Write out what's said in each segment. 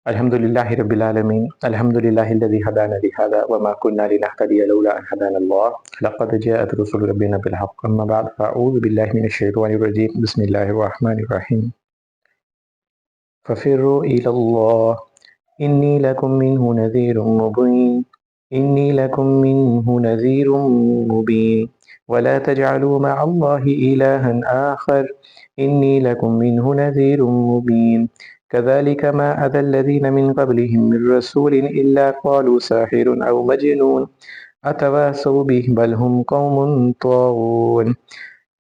الحمد لله رب العالمين الحمد لله الذي هدانا لهذا وما كنا لنهتدي لولا أن هدانا الله لقد جاءت رسل ربنا بالحق أما بعد فأعوذ بالله من الشيطان الرجيم بسم الله الرحمن الرحيم ففروا إلى الله إني لكم منه نذير مبين إني لكم منه نذير مبين ولا تجعلوا مع الله إلها آخر إني لكم منه نذير مبين كذلك ما أتى الذين من قبلهم من رسول إلا قالوا ساحر أو مجنون أتواصوا به بل هم قوم طاغون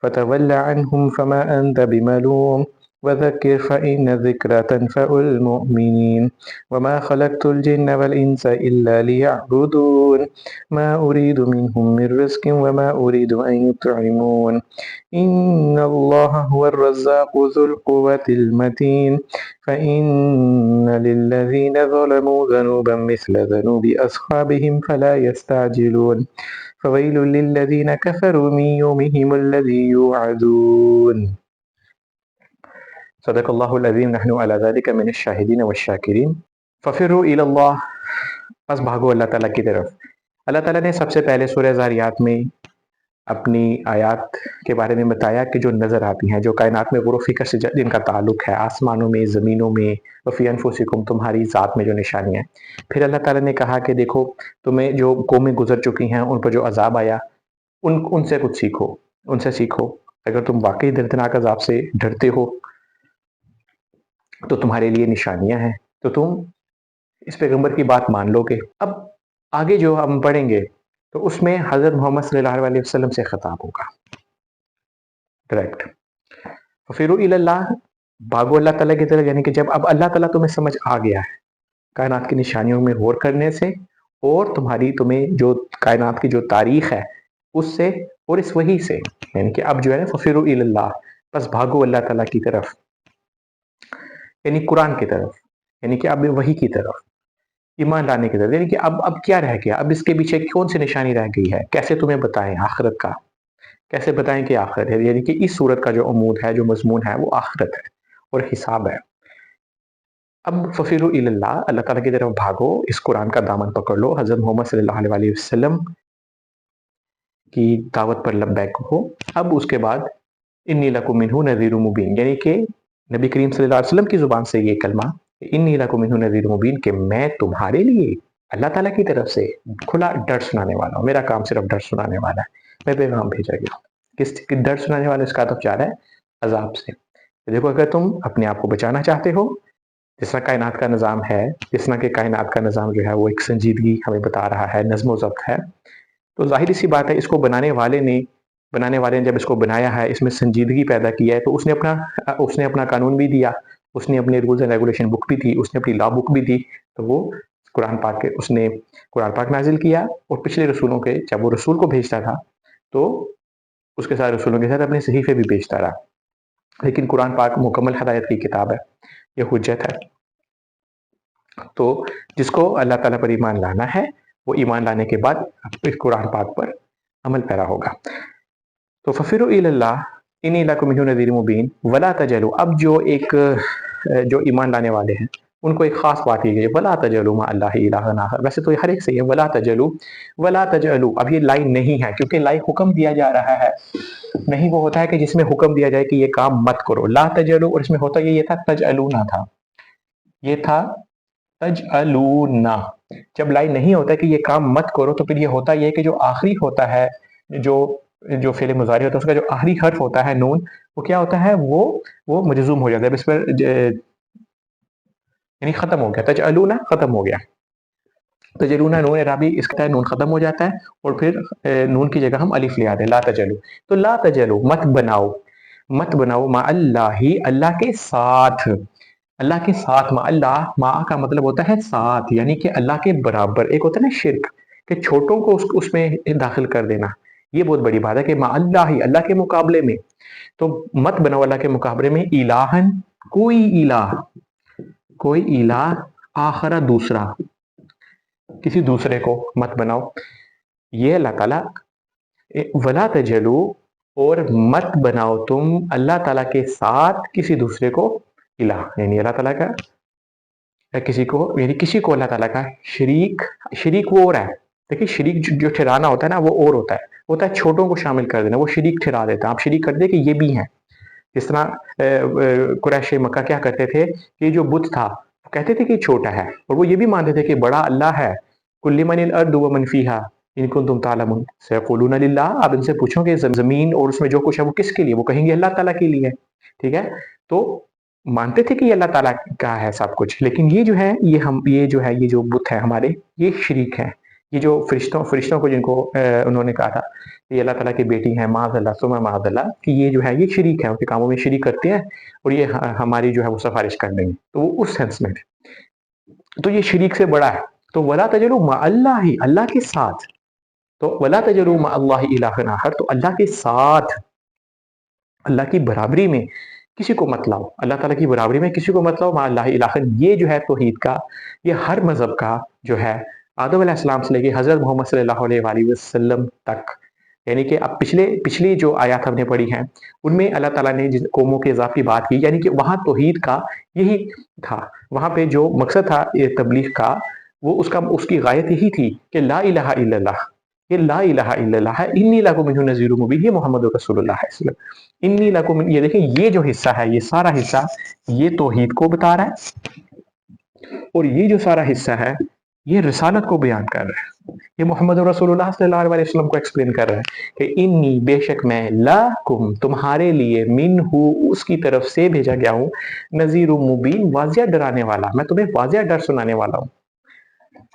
فتول عنهم فما أنت بملوم وذكر فإن الذكرى تنفع المؤمنين وما خلقت الجن والإنس إلا ليعبدون ما أريد منهم من رزق وما أريد أن يطعمون إن الله هو الرزاق ذو القوة المتين فإن للذين ظلموا ذنوبا مثل ذنوب أصحابهم فلا يستعجلون فويل للذين كفروا من يومهم الذي يوعدون صدق اللہ العظیم نحن على ذلك من الشاہدین والشاکرین ففروا الی اللہ پس بھاگو اللہ تعالیٰ کی طرف۔ اللہ تعالیٰ نے سب سے پہلے سورہ ذاریات میں اپنی آیات کے بارے میں بتایا کہ جو نظر آتی ہیں، جو کائنات میں غور و فکر سے جن کا تعلق ہے، آسمانوں میں، زمینوں میں، وفی انفسکم، تمہاری ذات میں جو نشانیاں ہیں۔ پھر اللہ تعالیٰ نے کہا کہ دیکھو تمہیں جو قومیں گزر چکی ہیں ان پر جو عذاب آیا ان سے کچھ سیکھو، ان سے سیکھو۔ اگر تم واقعی دردناک عذاب سے ڈرتے ہو تو تمہارے لیے نشانیاں ہیں، تو تم اس پیغمبر کی بات مان لو گے۔ اب آگے جو ہم پڑھیں گے تو اس میں حضرت محمد صلی اللہ علیہ وسلم سے خطاب ہوگا ڈائریکٹ۔ ففروا الی اللہ، بھاگو اللہ تعالیٰ کی طرف، یعنی کہ جب اب اللہ تعالیٰ تمہیں سمجھ آ گیا ہے کائنات کی نشانیوں میں غور کرنے سے، اور تمہیں جو کائنات کی جو تاریخ ہے اس سے اور اس وحی سے، یعنی کہ اب جو ہے نا ففروا الی اللہ، بس بھاگو اللہ تعالیٰ کی طرف، یعنی قرآن کی طرف، یعنی کہ اب وحی کی طرف، ایمان لانے کی طرف، یعنی کہ اب کیا رہ گیا، اب اس کے پیچھے کون سی نشانی رہ گئی ہے، کیسے تمہیں بتائیں آخرت کا، کیسے بتائیں کہ آخرت ہے، یعنی کہ اس صورت کا جو عمود ہے، جو مضمون ہے، وہ آخرت ہے اور حساب ہے۔ اب ففروا الی اللہ، اللہ تعالیٰ کی طرف بھاگو، اس قرآن کا دامن پکڑ لو، حضرت محمد صلی اللہ علیہ وسلم کی دعوت پر لبیک ہو۔ اب اس کے بعد انی لکم منہ نذیر مبین، یعنی کہ نبی کریم صلی اللہ علیہ وسلم کی زبان سے یہ کلمہ انی لکم منہ نذیر مبین، کہ میں تمہارے لیے اللہ تعالیٰ کی طرف سے کھلا ڈر سنانے والا ہوں، میرا کام صرف ڈر سنانے والا ہے، میں پیغام بھیجا گیا ہوں۔ کس ڈر سنانے والا، اس کا تعلق جا رہا ہے عذاب سے۔ دیکھو اگر تم اپنے آپ کو بچانا چاہتے ہو، جس طرح کائنات کا نظام ہے، جس طرح کہ کائنات کا نظام جو ہے وہ ایک سنجیدگی ہمیں بتا رہا ہے، نظم و ضبط ہے، تو ظاہری سی بات ہے اس کو بنانے والے نے جب اس کو بنایا ہے، اس میں سنجیدگی پیدا کی ہے، تو اس نے اپنا قانون بھی دیا، اس نے اپنے رولز اینڈ ریگولیشن بک بھی دی، اس نے اپنی لا بک بھی دی، تو وہ قرآن پاک کے اس نے قرآن پاک نازل کیا، اور پچھلے رسولوں کے جب وہ رسول کو بھیجتا تھا تو اس کے ساتھ رسولوں کے ساتھ اپنے صحیفے بھی بھیجتا رہا، لیکن قرآن پاک مکمل ہدایت کی کتاب ہے، یہ حجت ہے۔ تو جس کو اللہ تعالیٰ پر ایمان لانا ہے وہ ایمان لانے کے بعد اس قرآن پاک پر عمل پیرا ہوگا۔ تو ففروا الی اللہ انی لکم منہ نذیر مبین ولا تجلوا، اب جو ایمان لانے والے ہیں ان کو ایک خاص بات کی گئی، ولا تجلوا مع اللہ الہ آخر، ویسے تو ہر ایک سے ہے ولا تجلوا، اب یہ لائی نہیں ہے کیونکہ لائی حکم دیا جا رہا ہے، نہیں وہ ہوتا ہے کہ جس میں حکم دیا جائے کہ یہ کام مت کرو، لا تجلوا، اور اس میں ہوتا یہ تھا تجعلون تھا، یہ تھا تجعلون۔ جب لائی نہیں ہوتا کہ یہ کام مت کرو تو پھر یہ ہوتا یہ کہ جو آخری ہوتا ہے، جو فعل مضارع ہوتا ہے اس کا جو آخری حرف ہوتا ہے نون، وہ کیا ہوتا ہے، وہ مجزوم ہو جاتا ہے، اس پر یعنی ختم ہو گیا، تجعلون ختم ہو گیا، تجعلون نون اعرابی اس کا نون ختم ہو جاتا ہے، اور پھر نون کی جگہ ہم الف لے آتے ہیں، لا تجلو، تو لا تجلو مت بناؤ مع اللہ، اللہ کے ساتھ، اللہ کے ساتھ، مع اللہ، مع کا مطلب ہوتا ہے ساتھ، یعنی کہ اللہ کے برابر، ایک ہوتا ہے نا شرک کہ چھوٹوں کو اس میں داخل کر دینا، یہ بہت بڑی بات ہے کہ مع اللہ، اللہ کے مقابلے میں، تو مت بناؤ اللہ کے مقابلے میں الہن، کوئی الہ آخرہ دوسرا، کسی دوسرے کو مت بناؤ، یہ اللہ تعالیٰ ولا تجلو، اور مت بناؤ تم اللہ تعالیٰ کے ساتھ کسی دوسرے کو الہ، یعنی اللہ تعالیٰ کا किसी को, यानी किसी को अल्लाह ताला का शरीक वो हो रहा है। देखिए शरीक जो ठहराना होता है ना, वो और होता है छोटों को शामिल कर देना, वो शरीक ठहरा देता है। आप शरीक कर दे कि ये भी हैं। जिस तरह कुरैश मक्का क्या करते थे कि जो बुत था वो कहते थे कि छोटा है, और वो ये भी मानते थे कि बड़ा अल्लाह है। कुल्ली मनिल अर्द व मन फीहा इन कुंतुम तालमुन सयक़ूलून लिल्लाह। आप इनसे पूछोगे जमीन और उसमें जो कुछ है वो किसके लिए, वो कहेंगे अल्लाह ताला के लिए। ठीक है, तो मानते थे कि ये अल्लाह ताला का है सब कुछ, लेकिन ये जो है ये जो है ये जो बुत है हमारे, ये शरीक है। ये जो फरिश्तों को जिनको उन्होंने कहा था ये अल्लाह ताला की बेटी है, माज़अल्लाह सुम्मा माज़अल्लाह, कि ये जो है ये शरीक है, उनके कामों में शरीक करते हैं और ये हमारी जो है वो सिफारिश कर देंगे। तो वो उस सेंस में तो ये शरीक से बड़ा है। तो वला तजलू मा अल्लाह ही, अल्लाह के साथ, तो वला तजलू मा अल्लाह इलाहन आखर, तो अल्लाह के साथ, अल्लाह की बराबरी में किसी को मत लाओ, अल्लाह ताला की बराबरी में किसी को मत लाओ। मा अल्लाह इलाहन, ये जो है तौहीद का, ये हर मजहब का जो है आदम अलैहिस्सलाम से लेके हज़रत मोहम्मद सल्लल्लाहु अलैहि वसल्लम तक, यानी कि अब पिछली जो आयत हमने पढ़ी हैं उनमें अल्लाह ताला ने जिन कौमों के इज़ाफ़ की बात की, यानी कि वहाँ तौहीद का यही था। वहाँ पे जो मकसद था ये तबलीग का, वो उसकी गायत यही थी कि ला इलाहा इल्लल्लाह, ये ला इलाहा इल्लल्लाह है। इन्नी लकुम मिन्हु नज़ीरुम मुबीन, ये मोहम्मद रसूलुल्लाह है। इन्नी लकुम, ये देखें ये जो हिस्सा है, ये सारा हिस्सा ये तौहीद को बता रहा है, और ये जो सारा हिस्सा है ये रिसालत को बयान कर रहा है। ये मोहम्मद रसूलुल्लाह सल्लल्लाहु अलैहि वसल्लम को एक्सप्लेन कर रहा है कि इन्नी, बेशक मैं, लाकुम, तुम्हारे लिए, मिन्हु, उसकी तरफ से भेजा गया हूँ, नज़ीरुम मुबीन, वाज़िया डराने वाला, मैं तुम्हें वाज़िया डर सुनाने वाला हूँ।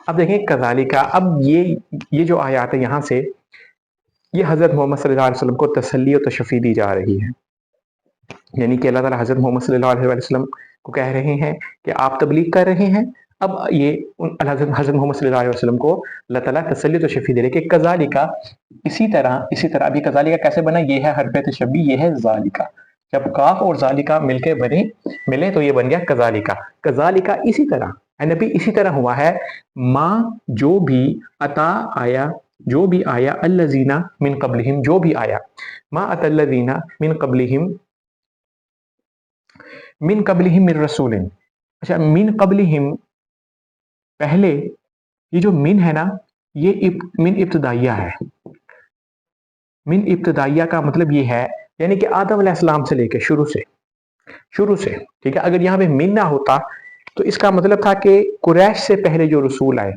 अब देखें कज़ालिका, अब ये जो आयत है यहाँ से ये हज़रत मोहम्मद सल्लल्लाहु अलैहि वसल्लम को तसल्ली और तशफ़ी दी जा रही है। यानी कि अल्लाह ताला हज़रत मोहम्मद सल्लल्लाहु अलैहि वसल्लम को कह रहे हैं कि आप तबलीग कर रहे हैं। अब ये हज़रत मोहम्मद सल्लल्लाहु अलैहि वसल्लम को अल्लाह ताला तसल्ली और तशफ़ी दे रहे कि कज़ालिका, इसी तरह अभी कज़ालिका कैसे बना, ये है हरफ़ तशब्बी, ये है ज़ालिका। जब काफ और ज़ालिका मिले तो ये बन गया कज़ालिका। कज़ालिका इसी तरह, नबी इसी तरह हुआ है, माँ जो भी अता आया, जो भी आया, अल्लज़ीना मिन क़ब्लिहिम, जो भी आया, माँ अतल्लज़ीना मिन क़ब्लिहिम, मिन क़ब्लिहिम मिन रसूलिन। अच्छा, मिन क़ब्लिहिम, पहले ये जो मिन है ना, ये मिन इब्तिदाइया है। मिन इब्तिदाइया का मतलब ये है, यानी कि आदम अलैहिस्सलाम से लेके शुरू से, ठीक है। अगर यहाँ पे मिन ना होता तो इसका मतलब था कि कुरैश से पहले जो रसूल आए,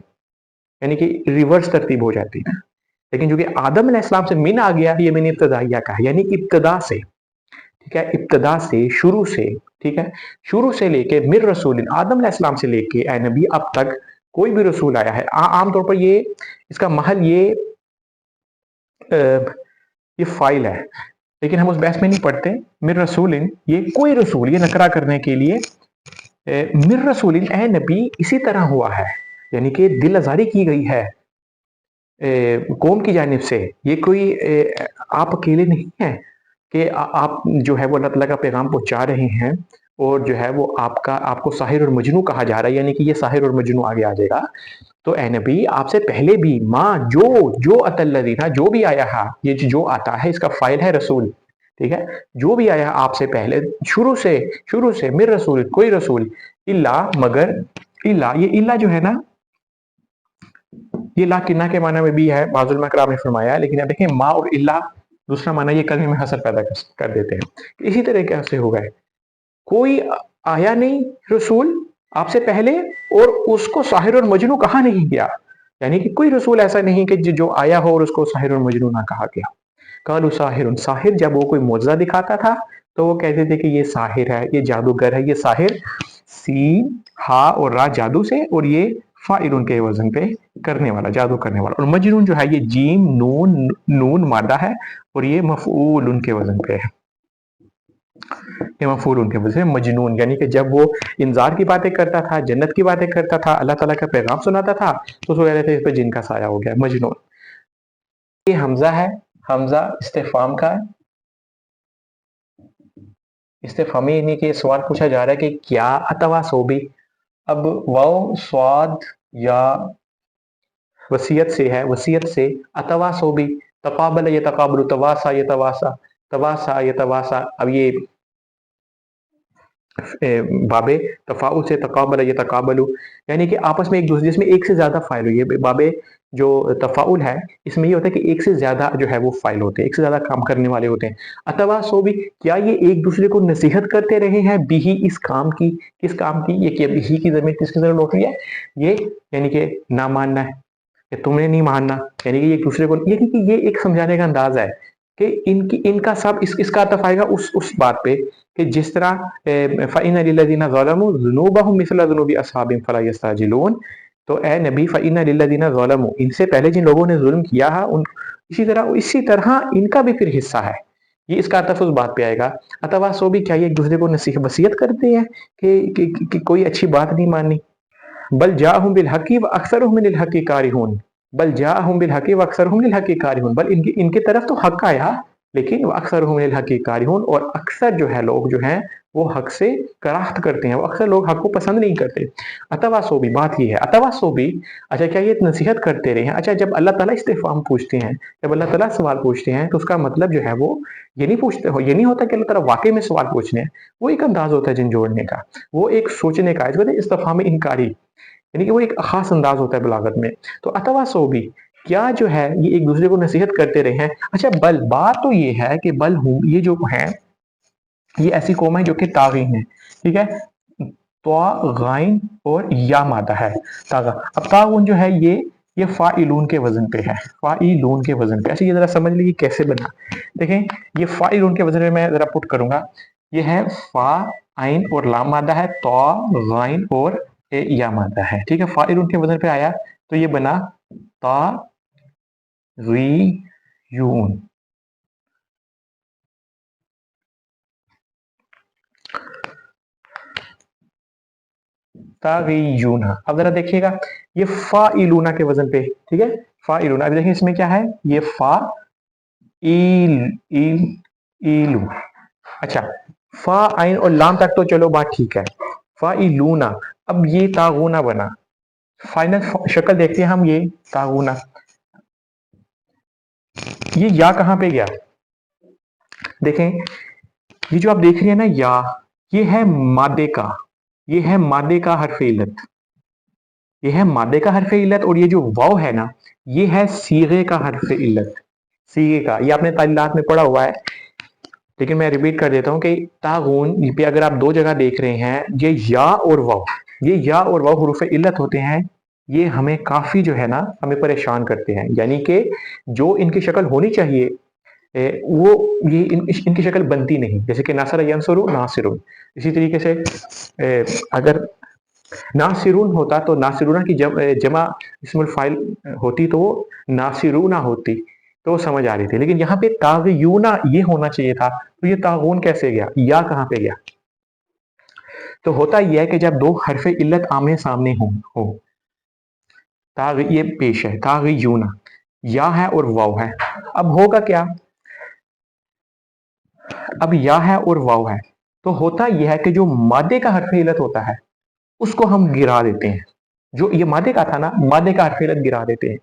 यानी कि रिवर्स तरतीब हो जाती। लेकिन जो कि आदम अलैहिस्सलाम से मिन आ गया, ये मिन इब्तिदाइया का है, यानी इब्तिदा से, ठीक है, इब्तिदा से, शुरू से, ठीक है, शुरू से लेके मिर रसूलिन, आदम अलैहिस्सलाम से लेके ए नबी अब तक कोई भी रसूल आया है। आमतौर पर ये इसका महल ये फाइल है, लेकिन हम उस बहस में नहीं पढ़ते। मिर रसूलिन, ये कोई रसूल, ये नकरा करने के लिए, मिर रसूलिन, ए नबी, इसी तरह हुआ है, यानी कि दिल आजारी की गई है कौम की जानिब से। ये कोई आप अकेले नहीं हैं कि आप जो है वो अल्लाह ताला का पैगाम पहुंचा रहे हैं, और जो है वो आपको साहिर और मजनू कहा जा रहा है, यानी कि ये साहिर और मजनू आगे आ जाएगा। तो ए नबी, आपसे पहले भी माँ जो अतल्लज़ीना, जो भी आया है, ये जो आता है इसका फाइल है रसूल, ठीक है, जो भी आया आपसे पहले, शुरू से मिर रसूल, कोई रसूल, इल्ला, मगर, इल्ला, ये इल्ला जो है ना, ये ला किन्ना के माना में भी है, बाज़ुल मकराम ने फरमाया है, लेकिन अब देखें माँ और इल्ला दूसरा माना ये कलमे में हसर पैदा कर देते हैं। इसी तरह से होगा, कोई आया नहीं रसूल आपसे पहले, और उसको साहिर और मजनू कहा नहीं गया, यानी कि कोई रसूल ऐसा नहीं कि जो आया हो और उसको साहिर और मजनू ना कहा गया। कालू साहिर, साहिर, जब वो कोई मौजज़ा दिखाता था तो वो कहते थे कि ये साहिर है, ये जादूगर है, ये साहिर, सीन, हा और रा जादू से, और ये फाइल के वजन पे करने वाला, जादू करने वाला। और मजनून जो है ये जीम नून मादा है, और ये मफऊल उनके वजन पे है, ये मफूल उनके वजह से मजनून, यानी कि जब वो इंजार की बातें करता था, जन्नत की बातें करता था, अल्लाह ताला का पैगाम सुनाता था, तो उसको कहते थे इस पर जिन का साया हो गया, मजनून। ये हमजा है, हमजा इस्तिफाम का है। इस्तिफामी यानी कि सवाल पूछा जा रहा है कि क्या अतवा सोबी। अब वाओ स्वाद या वसीयत से है, वसीयत से, अतवा सोबी, तकाबल ये तकाबल, तवासा ये तवासा, तवासा ये तवासा। अब ये बाबे तफाउल से तकाबल यतकाबलु, यानी कि आपस में एक दूसरे, जिसमें एक से ज्यादा फाइल हुई है। बाबे जो तफाउल है इसमें ये होता है कि एक से ज्यादा जो है वो फाइल होते हैं, एक से ज्यादा काम करने वाले होते हैं। अथवा सो भी, क्या ये एक दूसरे को नसीहत करते रहे हैं बिही, इस काम की, किस काम की, ये क्या बिही की जमीन किसकी तरफ लौट रही है, ये यानी कि ना मानना है, कि तुमने नहीं मानना, यानी कि एक दूसरे को, यानी कि ये एक समझाने का अंदाज है कि इनकी इनका सब इसका अर्थ आएगा उस बात पे कि जिस तरह फ़इन लिल्लज़ीना ज़लमू ज़ुनूबहुम मिस्ल ज़ुनूबि अस्हाबिहिम फला यस्ताजिलून, तो ए नबी फ़इन लिल्लज़ीना ज़लमू, इनसे पहले जिन लोगों ने जुल्म किया है उन इसी तरह इनका भी फिर हिस्सा है, ये इसका अर्थ उस बात पे आएगा। अथवा सो भी, क्या ये एक दूसरे को नसीहत वसीयत करते हैं कि कोई अच्छी बात नहीं माननी। बल जाअहुम बिल हक़्क़ि व अक्सरुहुम लिल हक़्क़ि कारिहून, बल जाअहुम बिल हक़्क़ि व अक्सरुहुम लिल हक़्क़ि कारिहून, बल इनके तरफ तो हक आया, लेकिन व अक्सरुहुम लिल हक़्क़ि कारिहून, और अक्सर जो है लोग जो हैं वो हक से कराहत करते हैं, वो अक्सर लोग हक को पसंद नहीं करते। अतवा सो भी, बात ये है, अतवा सो भी, अच्छा क्या ये नसीहत करते रहे हैं। अच्छा, जब अल्लाह ताला इस्तिफ़ाम पूछते हैं, जब अल्लाह ताला सवाल पूछते हैं, तो उसका मतलब जो है वो ये नहीं पूछते हो, ये नहीं होता कि अल्लाह ताला वाकई में सवाल पूछ रहे हैं, वो एक अंदाज होता है जिन जोड़ने का, वो एक सोचने का, इसको इस्तिफ़ाम इनकारी, यानी कि वो एक खास अंदाज होता है बलागत में। तो अतवा सो भी, क्या जो है ये एक दूसरे को नसीहत करते रहे हैं। अच्छा, बल, बात तो ये है कि बल हूँ, ये जो है ये ऐसी कौम है जो कि तागीन है, ठीक है, तो गाइन और या मादा है तागा। अब तागुन जो है ये फाइलून के वजन पे है, फाइलून के वजन पे। अच्छा, ये जरा समझ लीजिए कैसे बना। देखें, ये फाइलून के वजन पे मैं जरा पुट करूंगा, ये है फा आइन और लाम मादा है, तो गाइन और या मादा है, ठीक है। फाइलून के वजन पे आया तो ये बना ता यून। तागीयूना। अब जरा देखिएगा, ये फाइलूना के वजन पे, ठीक है, फाइलूना। अब देखिए इसमें क्या है, ये फा इलू। अच्छा, फा आइन और लाम तक तो चलो बात ठीक है, फाइलूना। अब ये तागुना बना, फाइनल शक्ल देखते हैं हम, ये तागुना, ये या कहां पे गया। देखें, ये जो आप देख रहे हैं ना या, ये है मादे का, ये है मादे का हर्फ इल्लत, ये है मादे का हर्फ इल्लत, और ये जो वाव है ना, ये है सीगे का हर्फ इल्लत, सीगे का। ये आपने तालीलात में पढ़ा हुआ है, लेकिन मैं रिपीट कर देता हूं कि तागून पे अगर आप दो जगह देख रहे हैं, ये या और वाव, ये या और वाव हुरूफ इल्लत होते हैं, ये हमें काफी जो है ना हमें परेशान करते हैं। यानी कि जो इनकी शक्ल होनी चाहिए वो ये इनकी शक्ल बनती नहीं, जैसे कि नासर यंसुरु नासिरुन। इसी तरीके से अगर नासिरुन होता तो नासिरुना की जमा इसमुल फाइल होती तो वो नासिरूना होती, तो समझ आ रही थी। लेकिन यहाँ पे तागयूना ये होना चाहिए था, तो ये तागून कैसे गया, या कहाँ पे गया। तो होता यह है कि जब दो हरफे इल्लत आमने सामने हो ताग ये पेश है, तागयूना, या है और वाव है। अब होगा क्या, अब या है और वाव है, तो होता यह है कि जो मादे का हरफ इल्लत होता है उसको हम गिरा देते हैं, जो ये मादे का था ना, मादे का हरफ इल्लत गिरा देते हैं,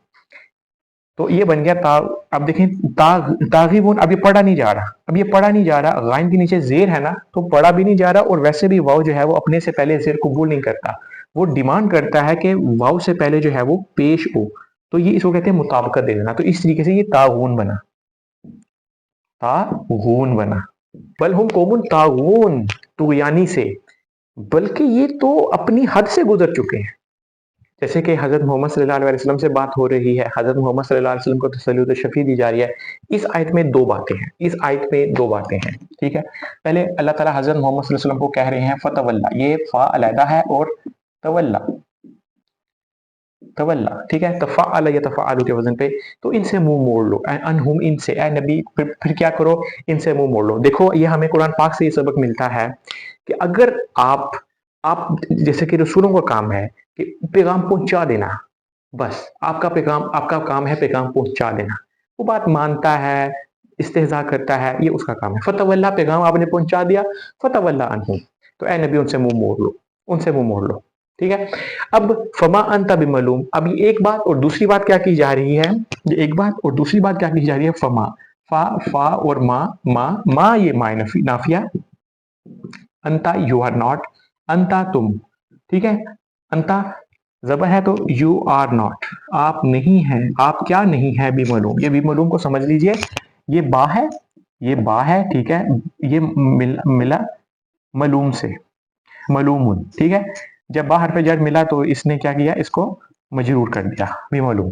तो ये बन गया ता। अब देखें, तागीबुन, अब ये पढ़ा नहीं जा रहा, अब ये पढ़ा नहीं जा रहा, गाइन के नीचे जेर है ना, तो पढ़ा भी नहीं जा रहा, और वैसे भी वाव जो है वो अपने से पहले जेर कबूल नहीं करता, वो डिमांड करता है कि वाव से पहले जो है वो पेश हो, तो ये इसको कहते हैं मुताबकत दे देना। तो इस तरीके से ये तागून बना, तागून बना। बल हम कौमुन तागून, तुगयानी से, बल्कि ये तो अपनी हद से गुजर चुके हैं। जैसे कि हजरत मोहम्मद सल्लल्लाहु अलैहि वसल्लम से बात हो रही है, हजरत मोहम्मद सल्लल्लाहु अलैहि वसल्लम को तसल्लुत शफी दी जा रही है। इस आयत में दो बातें हैं, इस आयत में दो बातें हैं, ठीक है। पहले अल्लाह ताला हजरत मोहम्मद सल्लल्लाहु अलैहि वसल्लम को कह रहे हैं फतवल्ला, ये फा अलैदा है और तवल्ला, तवल्ला, ठीक है, तफअल या तफअलु के वजन पे, तो इनसे मुंह मोड़ लो, अनहुम, इनसे, ए नबी, फिर क्या करो, इनसे मुंह मोड़ लो। देखो, ये हमें कुरान पाक से ये सबक मिलता है कि अगर आप जैसे कि रसूलों का काम है कि पैगाम पहुंचा देना, बस आपका काम है पैगाम पहुंचा देना। वो बात मानता है, इस्तेजा करता है, ये उसका काम है। फतवल्ला, पैगाम आपने पहुंचा दिया, फतवल्ला अनहुम, तो ए नबी उनसे मुंह मोड़ लो, उनसे मुंह मोड़ लो, ठीक है। अब फमा अंता बिमलूम, अब ये एक बात, और दूसरी बात क्या की जा रही है, ये एक बात और दूसरी बात क्या की जा रही है, फमा, फा और मा, मा ये मा नाफिया, अंता यू आर नॉट, अंता तुम, ठीक है, अंता ज़बर है तो यू आर नॉट, आप नहीं हैं, आप क्या नहीं है बिमलूम, ये बिमलूम को समझ लीजिए, ये बा है, ये बा है, ठीक है, ये मिला मलूम से, मलूमुन, ठीक है, जब बा हरफ जर मिला तो इसने क्या किया, इसको मजरूर कर दिया बिमलूम।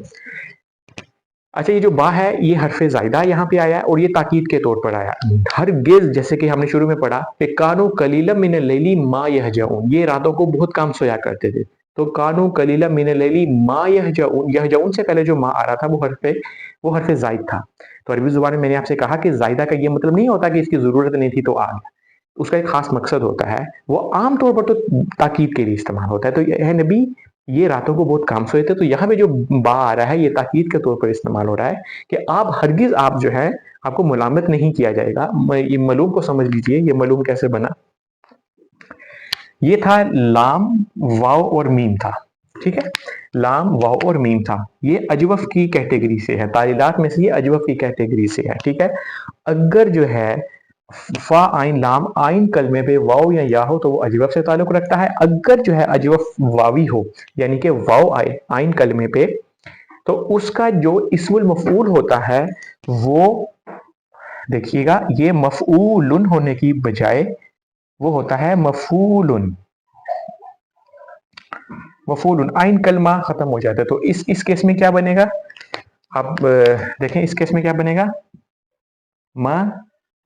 अच्छा, ये जो बा है ये हरफे जायदा यहाँ पे आया है और ये ताकीद के तौर पर आया। हरगिज़, जैसे कि हमने शुरू में पढ़ा कि कानू कलीलम मिन लैली मा यहजऊन, ये रातों को बहुत कम सोया करते थे, तो कानू कलीलम मिन लैली मा यहजऊन, यहजऊन से पहले जो मा आ रहा था वो हरफे जायद था। तो अरबी जुबान में मैंने आपसे कहा कि जायदा का ये मतलब नहीं होता कि इसकी जरूरत नहीं थी तो आ गया, उसका एक खास मकसद होता है, वो आमतौर पर तो ताकीद के लिए इस्तेमाल होता है। तो यह नबी ये रातों को बहुत काम सोए थे, तो यहाँ पे जो बा आ रहा है ये ताकीद के तौर पर इस्तेमाल हो रहा है कि आप हरगिज, आप जो है आपको मुलामत नहीं किया जाएगा। ये मलूम को समझ लीजिए, ये मलूम कैसे बना, ये था लाम वाव और मीम था, ठीक है, लाम वाव और मीम था, ये अजवफ की कैटेगरी से है, तालीलात में से ये अजवफ की कैटेगरी से है, ठीक है। अगर जो है फा आइन लाम आइन कलमे पे वाव या या हो तो वो अजवफ से ताल्लुक रखता है। अगर जो है अजवफ वावी हो यानी कि वाव आए आइन कलमे पे, तो उसका जो इस्मुल मफऊल होता है वो देखिएगा, ये मफऊलुन होने की बजाय वो होता है मफूलुन, मफूलुन, आइन कलमा खत्म हो जाता है। तो इस केस में क्या बनेगा, आप देखें इस केस में क्या बनेगा,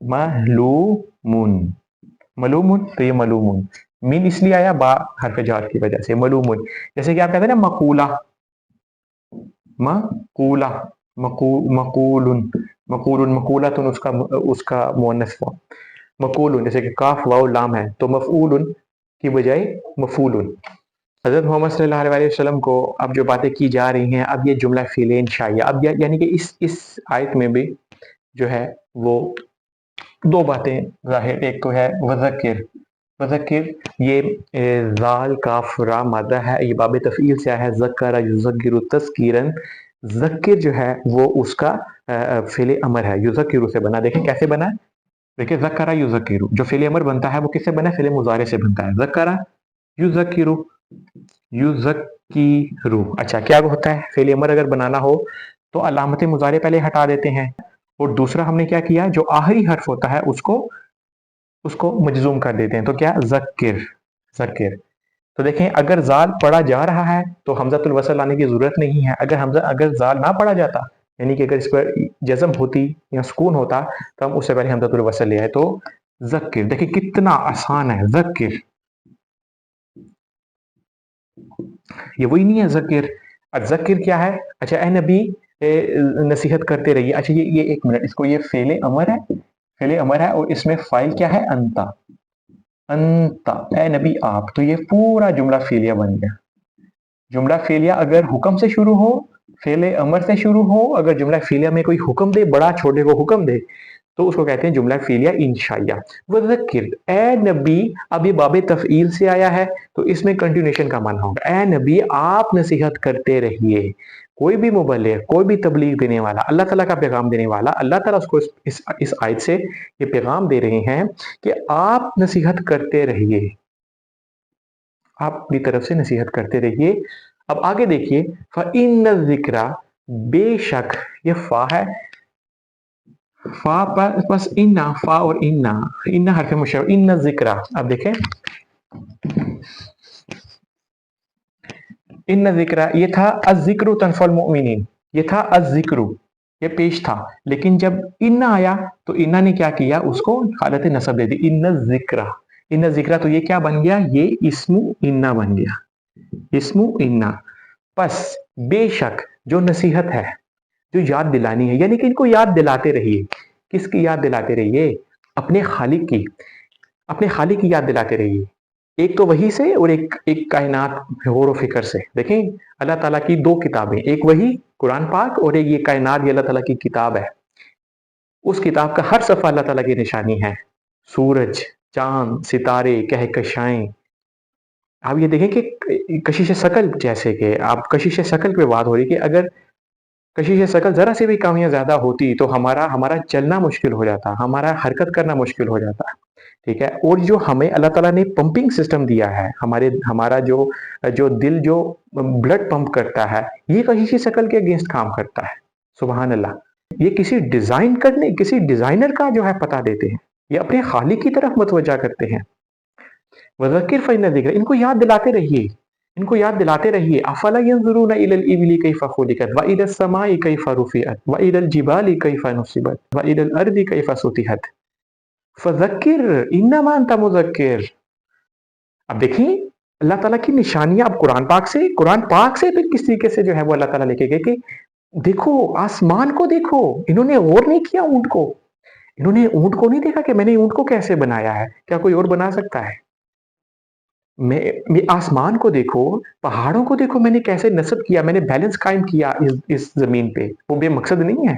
मलूमुन, मलूमुन, तो ये मलूमुन, मीन इसलिए आया बा हरफ जार की वजह से, मलूमुन। जैसे कि आप कहते हैं ना मकूला, मकूला, मकूलुन, मकूलुन, मकूलातुन उसका मुअन्नस फॉर्म, मकूलुन, जैसे कि काफ वाव लाम है तो मफऊलुन की बजाय मफूलुन। हज़रत मोहम्मद सल्लल्लाहु अलैहि वसल्लम को अब जो बातें की जा रही हैं, अब ये जुमला फ़िल इंशाइया, अब यानी कि इस आयत में भी जो है वो दो बातें ज़ाहिर, एक तो है वज़क्किर, वज़क्किर ये ज़ाल काफ रा मादा है, ये बाब तफ़ईल से आया है, ज़क्करा युज़क्किरु तज़कीरन, ज़क्किर जो है वो उसका फ़िल अमर है, युज़क्किरु से बना। देखें कैसे बना है, देखिए ज़क्करा युज़क्किरु, जो फ़िल अमर बनता है वो किससे बना है, फ़िल मुज़ारे से बनता है, ज़क्करा युज़क्किरु, युज़क्किरु। अच्छा, क्या होता है, फ़िल अमर अगर बनाना हो तो अलामत मुज़ारे पहले हटा देते हैं, और दूसरा हमने क्या किया, जो आखिरी हर्फ होता है उसको मजजूम कर देते हैं, तो क्या, ज़क्किर, ज़क्किर। तो देखें अगर ज़ाल पढ़ा जा रहा है तो हमज़तुल वसल लाने की ज़रूरत नहीं है, अगर ज़ाल ना पढ़ा जाता, यानी कि अगर इस पर जज़म होती या सुकून होता तो हम उससे पहले हमज़तुल वसल ले आए, तो ज़क्किर। देखिए कितना आसान है, ज़क्किर, ये वही नहीं है ज़क्किर। ज़क्किर क्या है, अच्छा ए नबी नसीहत करते रहिए। अच्छा ये एक मिनट, इसको, ये फ़ेल अमर है, फ़ेल अमर है और इसमें फ़ाइल क्या है, अंता, अंता, ए नबी आप, तो ये पूरा जुमला फ़ेलिया बन गया। जुमला फ़ेलिया अगर हुक्म से शुरू हो, फ़ेल अमर से शुरू हो, अगर जुमला फ़ेलिया में कोई हुक्म दे, बड़ा छोटे को हुक्म दे, तो उसको कहते हैं जुमला फ़ेलिया इंशाइया। वज़क्किर, ए नबी, अब ये बाब तफ़ईल से आया है तो इसमें कंटिन्यूएशन का माना होगा, ए नबी आप नसीहत करते रहिए। कोई भी मुबल्लिग, कोई भी तबलीग देने वाला, अल्लाह ताला का पैगाम देने वाला, अल्लाह ताला उसको इस आयत से ये पैगाम दे रहे हैं कि आप नसीहत करते रहिए, आप अपनी तरफ से नसीहत करते रहिए। अब आगे देखिए, फ़इन्न ज़िक्रा, बेशक, ये फ़ा है, फ़ा पर बस इन्ना, फ़ा और इन्ना, इन्ना हरफ मुशब्बह, इन्न ज़िक्रा। अब देखें इन्न ज़िक्रा, ये था अज़्ज़िक्रु तनफ़अल मुमिनीन, ये था अज़्ज़िक्रु, ये पेश था, लेकिन जब इन्ना आया तो इन्ना ने क्या किया, उसको हालत नसब दे दी, इन्न ज़िक्रा, इन्न ज़िक्रा, तो ये क्या बन गया, ये इस्मु इन्ना बन गया, इस्मु इन्ना। बस बेशक जो नसीहत है, जो याद दिलानी है, यानी कि इनको याद दिलाते रहिए। किसकी याद दिलाते रहिए, अपने खालिक की, अपने खालिक की याद दिलाते रहिए। एक तो वही से और एक कायनात गौर फिक्र से। देखें अल्लाह ताला की दो किताबें, एक वही कुरान पाक और एक ये कायनात, ये अल्लाह ताला की किताब है। उस किताब का हर सफ़ा अल्लाह ताला की निशानी है, सूरज, चांद, सितारे, कहकशाएं। आप ये देखें कि कशिश शकल, जैसे कि आप कशिश शकल पे बात हो रही कि अगर कशिश शकल ज़रा सी भी कमियाँ ज़्यादा होती तो हमारा चलना मुश्किल हो जाता, हमारा हरकत करना मुश्किल हो जाता। ٹھیک ہے. اور جو ہمیں اللہ تعالیٰ نے پمپنگ سسٹم دیا ہے، ہمارا جو دل جو بلڈ پمپ کرتا ہے، یہ کسی شکل کے اگینسٹ کام کرتا ہے. سبحان اللہ. یہ کسی ڈیزائنر کا جو ہے پتہ دیتے ہیں، یہ اپنے خالق کی طرف متوجہ کرتے ہیں. وذکر فإن الذکر، ان کو یاد دلاتے رہیے، ان کو یاد دلاتے رہیے. افلا ينظرون الى الابل كيف خلقت والى السماء كيف رفعت والى الجبال كيف نصبت والى الارض كيف سطحت فذکر انما انت مذکر. اب دیکھیں اللہ تعالیٰ کی نشانیاں. اب قرآن پاک سے پھر کس طریقے سے جو ہے وہ اللہ تعالیٰ لے کے گئے کہ دیکھو آسمان کو دیکھو. انہوں نے غور نہیں کیا اونٹ کو، انہوں نے اونٹ کو نہیں دیکھا کہ میں نے اونٹ کو کیسے بنایا ہے، کیا کوئی اور بنا سکتا ہے. میں آسمان کو دیکھو، پہاڑوں کو دیکھو، میں نے کیسے نصب کیا، میں نے بیلنس قائم کیا اس زمین پہ، وہ بے مقصد نہیں ہے.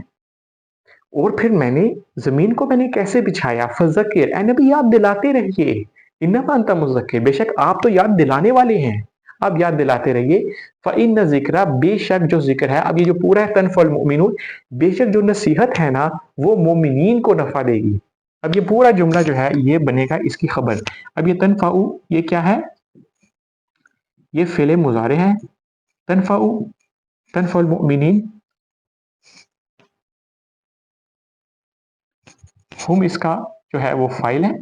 اور پھر میں نے زمین کو میں نے کیسے بچھایا. فذکر، اے نبی یاد دلاتے رہیے. انما انت مذکر، بے شک آپ تو یاد دلانے والے ہیں، آپ یاد دلاتے رہیے. فإن ذکر، بے شک جو ذکر ہے، اب یہ جو پورا ہے تنفع المؤمنون، بے شک جو نصیحت ہے نا وہ مومنین کو نفع دے گی. اب یہ پورا جملہ جو ہے یہ بنے گا اس کی خبر. اب یہ تنفع، یہ کیا ہے؟ یہ فعل مضارع ہے. تنفع المؤمنین، ہم اس کا جو ہے وہ فاعل ہے،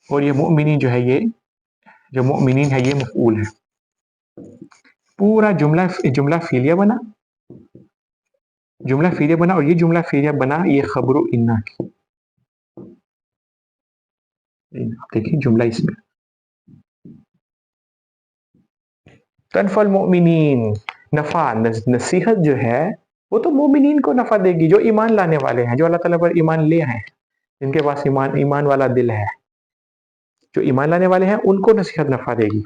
اور یہ مؤمنین جو ہے یہ جو مؤمنین ہے یہ مفعول ہے. پورا جملہ فعلیہ بنا، اور یہ جملہ فعلیہ بنا یہ خبر انا کی. دیکھیں جملہ اس میں تنفع المؤمنین، نفع نصیحت جو ہے وہ تو مومنین کو نفع دے گی، جو ایمان لانے والے ہیں، جو اللہ تعالیٰ پر ایمان لے ہیں، جن کے پاس ایمان والا دل ہے، جو ایمان لانے والے ہیں ان کو نصیحت نفع دے گی.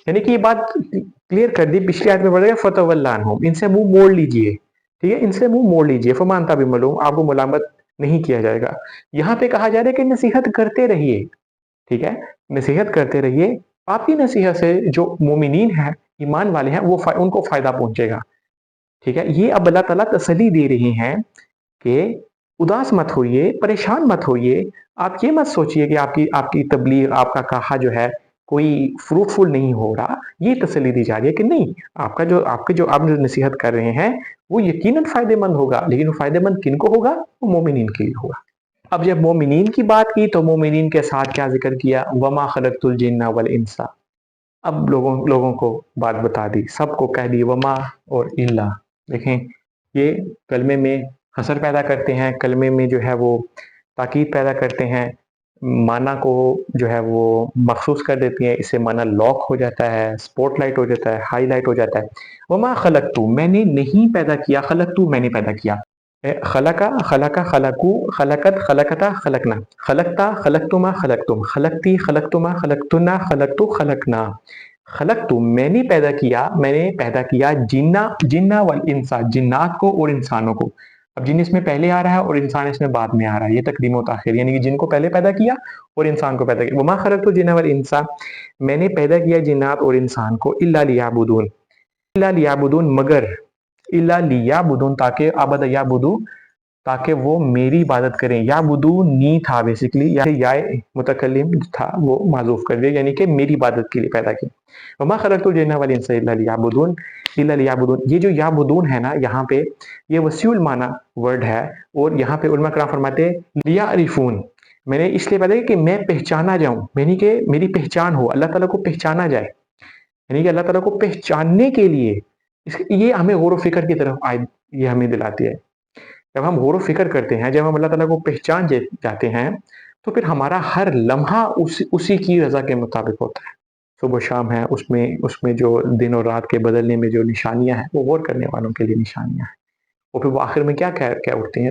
یعنی کہ یہ بات کلیئر کر دی. پچھلی آیت میں پڑھ رہے ہیں فتول عنہم، ان سے منہ موڑ لیجئے. ٹھیک ہے، ان سے منہ موڑ لیجئے. فما انت بملوم، آپ کو ملامت نہیں کیا جائے گا. یہاں پہ کہا جا رہا ہے کہ نصیحت کرتے رہیے. ٹھیک ہے، نصیحت کرتے رہیے. آپ کی نصیحت سے جو مومنین ہیں، ایمان والے ہیں، وہ ان کو فائدہ پہنچے گا. ٹھیک ہے، یہ اب اللہ تعالیٰ تسلی دے رہے ہیں کہ اداس مت ہوئیے، پریشان مت ہوئیے. آپ یہ مت سوچئے کہ آپ کی تبلیغ، آپ کا کہا جو ہے کوئی فروٹفل نہیں ہو رہا. یہ تسلی دی جا رہی ہے کہ نہیں، آپ جو نصیحت کر رہے ہیں وہ یقیناً فائدہ مند ہوگا. لیکن وہ فائدہ مند کن کو ہوگا؟ وہ مومنین کے لیے ہوگا. اب جب مومنین کی بات کی تو مومنین کے ساتھ کیا ذکر کیا؟ وما خلقت الجن والانس. اب لوگوں کو بات بتا دی، سب کو کہہ دی وما اور الا. دیکھیں یہ کلمے میں حصر پیدا کرتے ہیں، کلمے میں جو ہے وہ تاکید پیدا کرتے ہیں، معنی کو جو ہے وہ مخصوص کر دیتی ہیں. اس سے معنی لاک ہو جاتا ہے، سپوٹ لائٹ ہو جاتا ہے، ہائی لائٹ ہو جاتا ہے. وما خلقتو، میں نے نہیں پیدا کیا. خلقتو، میں نے پیدا کیا. خلقا، خلقو، خلقت، خلقتا، خلقنا. خلقتا، خلقتما، خلقتم. خلقتی، خلقتما، خلقتنا، خلقتو، خلقنا. خلقتو، میں نے پیدا کیا جنہ والانسا، جنات کو اور انسانوں کو. اب جن اس میں پہلے آ رہا ہے اور انسان اس میں بعد میں آ رہا ہے، یہ تقدیم و تاخیر، یعنی کہ جن کو پہلے پیدا کیا اور انسان کو پیدا کیا. وما خلقت الجن والانس، میں نے پیدا کیا جنات اور انسان کو الا لیعبدون، مگر الا لیعبدون، تاکہ عبد یعبدو، تاکہ وہ میری عبادت کریں. یعبدونی تھا بیسیکلی، یا متکلم تھا وہ معذوف کر دیا، یعنی کہ میری عبادت کے لیے پیدا کیا. وما خلقت الجن والانس الا لیعبدون. یہ جو یعبدون ہے نا، یہاں پہ یہ وسیع المعنی ورڈ ہے. اور یہاں پہ علماء کرام فرماتے ہیں لیعرفون، میں نے اس لیے پیدا کیا کہ میں پہچانا جاؤں، یعنی کہ میری پہچان ہو، اللہ تعالیٰ کو پہچانا جائے. یعنی کہ اللہ تعالیٰ کو پہچاننے کے لیے یہ ہمیں غور و فکر کی طرف یہ ہمیں دلاتی ہے. جب ہم غور و فکر کرتے ہیں، جب ہم اللہ تعالیٰ کو پہچان جاتے ہیں، تو پھر ہمارا ہر لمحہ اسی کی رضا کے مطابق ہوتا ہے. صبح و شام ہے، اس میں جو دن اور رات کے بدلنے میں جو نشانیاں ہیں وہ غور کرنے والوں کے لیے نشانیاں ہیں. اور پھر وہ آخر میں کیا اٹھتے ہیں؟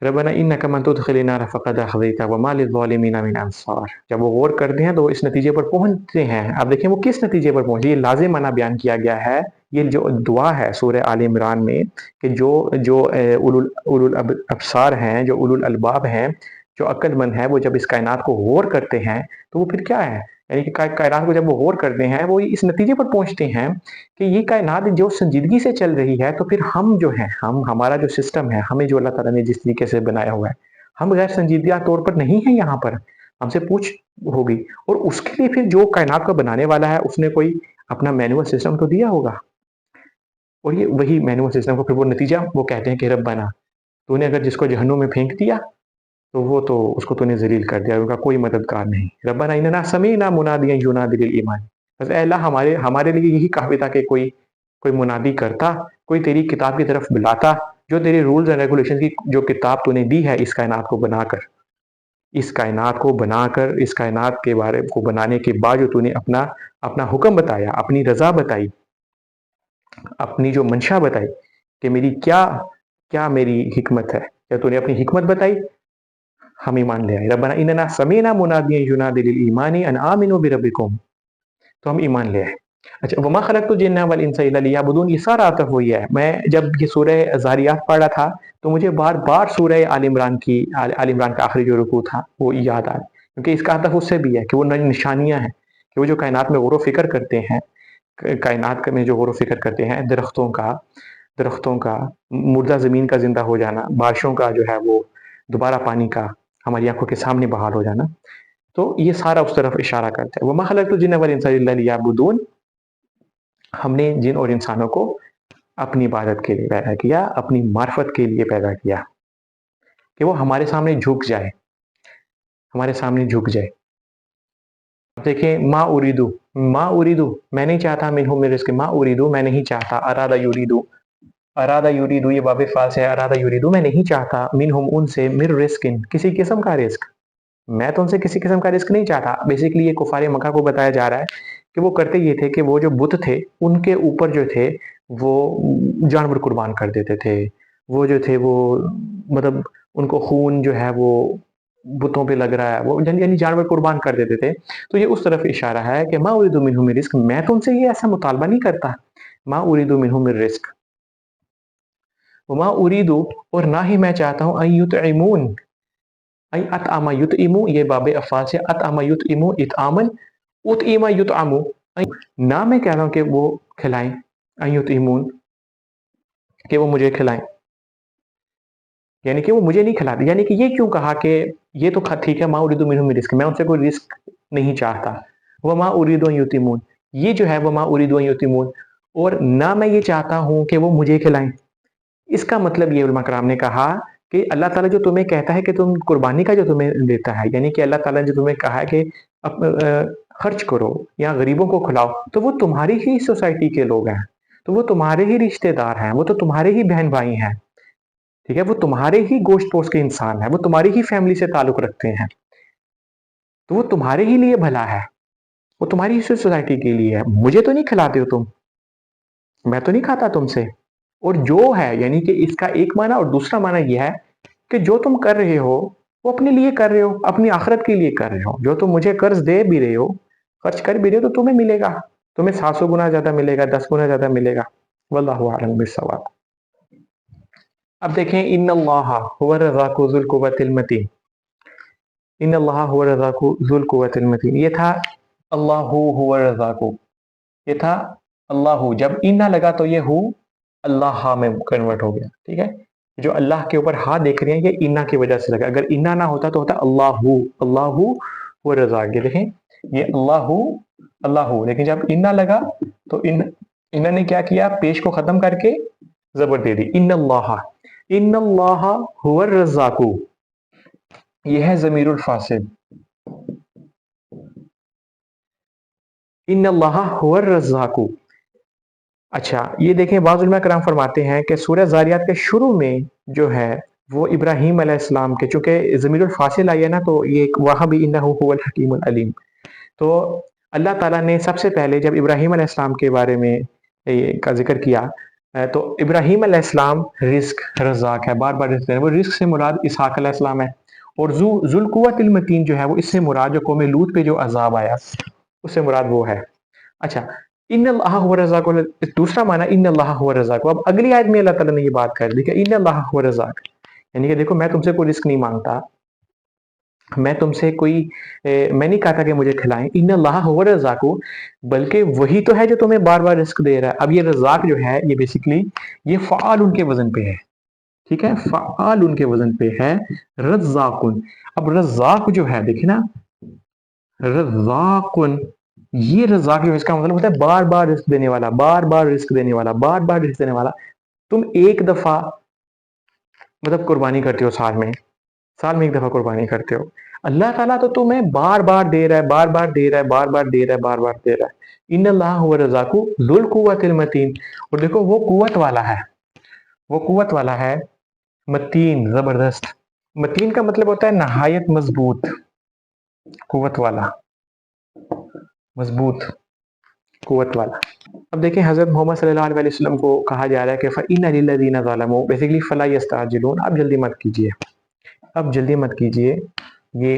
ربنا انک من تدخل النار فقد اخزیتہ وما للظالمین من انصار. جب وہ غور کرتے ہیں تو وہ اس نتیجے پر پہنچتے ہیں. اب دیکھیں وہ کس نتیجے پر پہنچے. یہ لازم معنی بیان کیا گیا ہے. یہ جو دعا ہے سورہ آل عمران میں کہ جو اولو الابصار ہیں، جو اولو الالباب ہیں، جو عقل مند ہیں، وہ جب اس کائنات کو غور کرتے ہیں تو وہ پھر کیا ہے؟ यानी कि कायनात को जब वो गौर करते हैं, वो इस नतीजे पर पहुंचते हैं कि ये कायनात जो संजीदगी से चल रही है, तो फिर हम जो हैं, हमारा जो सिस्टम है, हमें जो अल्लाह ताला ने जिस तरीके से बनाया हुआ है, हम गैर संजीदगी तौर पर नहीं है यहाँ पर, हमसे पूछ होगी। और उसके लिए फिर जो कायनात को बनाने वाला है, उसने कोई अपना मैनुअल सिस्टम तो दिया होगा, और ये वही मैनुअल सिस्टम को फिर वो नतीजा वो कहते हैं कि रब्बाना, तूने अगर जिसको जहन्नुम में फेंक दिया, तो वो तो उसको तूने ज़लील कर दिया, उनका कोई मददगार नहीं। रब्बना इन्नना समीअना मुनादियन युनादी लिल ईमान। बस ऐ अल्लाह, हमारे हमारे लिए यही काफ़ी था कि कोई कोई मुनादी करता, कोई तेरी किताब की तरफ बुलाता, जो तेरे रूल्स एंड रेगुलेशन की जो किताब तूने दी है इस कायनात को बनाकर, इस कायनात को बनाकर, इस कायनात के बारे को बनाने के बाद जो तूने अपना अपना हुक्म बताया, अपनी रज़ा बताई, अपनी जो मंशा बताई कि मेरी क्या क्या मेरी हिकमत है, क्या तूने अपनी हिकमत बताई, हम ईमान ले आए। रब्बना इन्नना समीअना मुनादियन युनादी लिल ईमानी अन आमिनू बिरब्बिकुम, तो हम ईमान ले आए। अच्छा, वमा खलक़तुल जिन्ना वल इंसा इल्ला लियअबुदून, ये सारा अतफ़ वही है। मैं जब ये सूरह ज़ारियात पढ़ रहा था, तो मुझे बार-बार सूरह आल इमरान का आखिरी जो रुकू था वो याद आया, क्योंकि इसका अतफ़ उससे भी है कि वो निशानियाँ हैं कि वो जो कायनात में गौर व फ़िक्र करते हैं, कायनात में जो गौर व फ़िक्र करते हैं, दरख्तों का, मुर्दा ज़मीन का ज़िंदा हो जाना, बारिशों का जो है वो दोबारा पानी का हमारी आँखों के सामने बहाल हो जाना, तो ये सारा उस तरफ इशारा करता है। वमा खलक़तुल जिन्ना वल इंसा इल्ला लियअबुदून, हमने जिन और इंसानों को अपनी इबादत के लिए पैदा किया, अपनी मार्फत के लिए पैदा किया, कि वो हमारे सामने झुक जाए, हमारे सामने झुक जाए। देखिए, मा उरीदु, मैं नहीं चाहता, मिनहुम मिन रिज़्क़, मा उरीदु, मैं नहीं चाहता, अरादा युरीदु ये बाबे फ़ाल से है, अरादा युरीदु मैं नहीं चाहता, मिनहुम उनसे, मिर रिज़्क़िन किसी किस्म का रिज़्क, मैं तो उनसे किसी किस्म का रिज़्क नहीं चाहता। बेसिकली ये कुफ़ारे मक्का को बताया जा रहा है कि वो करते ये थे कि वो जो बुत थे, उनके ऊपर जो थे वो जानवर कुर्बान कर देते थे। वो जो थे वो मतलब उनको खून जो है वो बुतों पे लग रहा है, वो यानी जानवर कुर्बान कर देते थे। तो ये उस तरफ इशारा है कि मा उरीदु मिनहुम मिन रिज़्क़, मैं तो उनसे ये ऐसा मुतालबा नहीं करता। मा उरीदु मिनहुम मिन रिज़्क़, वमा उरीदु, और ना ही मैं चाहता हूँ, अन युतइमून, अन अतअमा युतइमु ये बाबे अफ़ाल से, अतअमा युतइमु इतआमन, उतइमा युतअमु, ना मैं कह रहा हूँ कि वो खिलाएं, अन युतइमून कि वो मुझे खिलाएं, यानी कि वो मुझे नहीं खिलाते। यानी कि ये क्यों कहा कि ये तो ठीक है, मा उरीदु मिनहुम मिन रिज़्क़, मैं उनसे कोई रिस्क नहीं चाहता। वमा उरीदु अन युतिमून, ये जो है वमा उरीदु अन युतिमून, और ना मैं ये चाहता हूँ कि वो मुझे खिलाएं। इसका मतलब ये उलमा कराम ने कहा कि अल्लाह ताला जो तुम्हें कहता है कि तुम कुर्बानी का जो तुम्हें देता है, यानी कि अल्लाह ताला ने जो तुम्हें कहा है कि खर्च करो या गरीबों को खिलाओ, तो वो तुम्हारी ही सोसाइटी के लोग हैं, तो वो तुम्हारे ही रिश्तेदार हैं, वो तो तुम्हारे ही बहन भाई हैं, ठीक है, वो तुम्हारे ही गोश्त पोश के इंसान है, वो तुम्हारी ही फैमिली से ताल्लुक रखते हैं, तो वो तुम्हारे ही लिए भला है, वो तुम्हारी ही सोसाइटी के लिए है। मुझे तो नहीं खिलाते हो तुम, मैं तो नहीं खाता तुमसे। और जो है यानी कि इसका एक माना, और दूसरा माना यह है कि जो तुम कर रहे हो वो अपने लिए कर रहे हो, अपनी आखिरत के लिए कर रहे हो। जो तुम मुझे कर्ज दे भी रहे हो, खर्च कर भी रहे हो, तो तुम्हें मिलेगा, तुम्हें 700 गुना ज्यादा मिलेगा, 10 गुना ज्यादा मिलेगा। वल्लाहु आलम बिस्सवाब। अब देखें, इन्नल्लाहा हुवा रज़्ज़ाक़ु ज़ुल कुव्वतिल मतीन, इन्नल्लाहा हुवा रज़्ज़ाक़ु ज़ुल कुव्वतिल मतीन, ये था अल्लाहु हुवा रज़्ज़ाक़ु, ये था अल्लाहु, जब इन्ना लगा तो ये हु अल्लाह में कन्वर्ट हो गया, ठीक है। जो अल्लाह के ऊपर हा देख रहे हैं, ये इन्ना की वजह से लगा, अगर इन्ना ना होता तो होता अल्लाहु, अल्लाहु हुवा रज़्ज़ाक़। ये देखें, ये अल्लाहु अल्लाहु, लेकिन जब इन्ना लगा तो इन्ना ने क्या किया, पेश को खत्म करके जबर दे दी, इन्नल्लाहा, इन्नल्लाहा हुवा रज़्ज़ाक़ु, ये है ज़मीरुल फासिल, इन्नल्लाहा हुवा रज़्ज़ाक़ु। अच्छा, ये देखें, बाज़ उलमा कराम फरमाते हैं कि सूरह ज़ारियात के शुरू में जो है वो इब्राहीम अलैहिस्सलाम के, चूंकि ज़मीरुल फासिल आई है ना, तो ये वहाँ भी इन्नहु हुवल हकीमुल अलीम, तो अल्लाह ताला ने सबसे पहले जब इब्राहीम अलैहिस्सलाम के बारे में का जिक्र किया, तो इब्राहीम अलैहिस्सलाम रिस्क रज़्ज़ाक़ है, बार बार रिस्क है, वो रिस्क से मुराद इसहाक़ अलैहिस्सलाम है, और ज़ुल कुव्वतिल मतीन जो है वो इससे मुराद जो कौम लूत पे जो अजाब आया उससे मुराद वो है। अच्छा, इन्नल्लाहा हुवा रज़्ज़ाक़ु, दूसरा माना इन्नल्लाहा हुवा रज़्ज़ाक़ु। अब अगली आयत में अल्लाह ताला ने ये बात कर दी कि इन्नल्लाहा हुवा रज़्ज़ाक़, यानी कि देखो मैं तुमसे कोई रिस्क नहीं मांगता, میں تم سے کوئی میں نہیں کہتا کہ مجھے کھلائیں، ان اللہ هو الرزاق، بلکہ وہی تو ہے جو تمہیں بار بار رزق دے رہا ہے۔ اب یہ رزاق جو ہے یہ بیسیکلی یہ فعال ان کے وزن پہ ہے، ٹھیک ہے، فعال ان کے وزن پہ ہے، رزاق۔ اب رزاق جو ہے دیکھیں نا، رزاق، یہ رزاق جو ہے اس کا مطلب ہوتا ہے بار بار رزق دینے والا، بار بار رزق دینے والا، بار بار رزق دینے والا۔ تم ایک دفعہ مطلب قربانی کرتے ہو سال میں ایک دفعہ قربانی کرتے ہو، اللہ تعالیٰ تو تمہیں بار بار دے رہا ہے، بار بار دے رہا ہے، بار بار دے رہا ہے، بار بار دے رہا ہے۔ ان اللہ هو الرزاق ذو القوۃ المتین، اور دیکھو وہ قوت والا ہے، وہ قوت والا ہے، متین، زبردست۔ متین کا مطلب ہوتا ہے نہایت مضبوط، قوت والا، مضبوط، قوت والا۔ اب دیکھیں حضرت محمد صلی اللہ علیہ وسلم کو کہا جا رہا ہے کہ فَإِنَّ لِلَّذِينَ ظَلَمُوا، بیسیکلی فَلَا يَسْتَعْجِلُونَ، اب جلدی مت کیجیے، اب جلدی مت کیجیے۔ یہ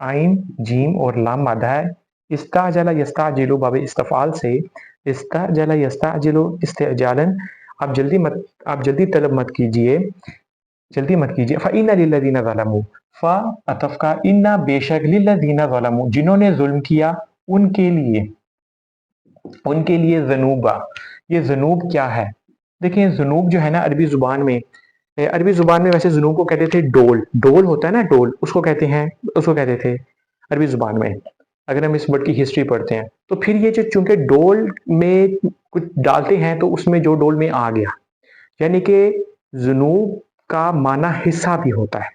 عین، جیم اور لام مادہ ہے، استعجل یستعجل باب استفعال سے، استعجل یستعجل استعجالاً، آپ جلدی طلب مت کیجیے، جلدی مت کیجیے۔ فَإِنَّ لِلَّذِينَ ظَلَمُوا، عطف کا اِنَّ، بے شک، لِلَّذِينَ ظَلَمُوا، جنہوں نے ظلم کیا، ان کے لیے ذنوبا۔ یہ ذنوب کیا ہے؟ دیکھیں ذنوب جو ہے نا عربی زبان میں ویسے ذنوب کو کہتے تھے ڈول ہوتا ہے نا، ڈول، اس کو کہتے تھے عربی زبان میں، اگر ہم اس ورڈ کی ہسٹری پڑھتے ہیں تو پھر یہ جو چونکہ ڈول میں کچھ ڈالتے ہیں تو اس میں جو ڈول میں آ گیا، یعنی کہ ذنوب کا معنی حصہ بھی ہوتا ہے۔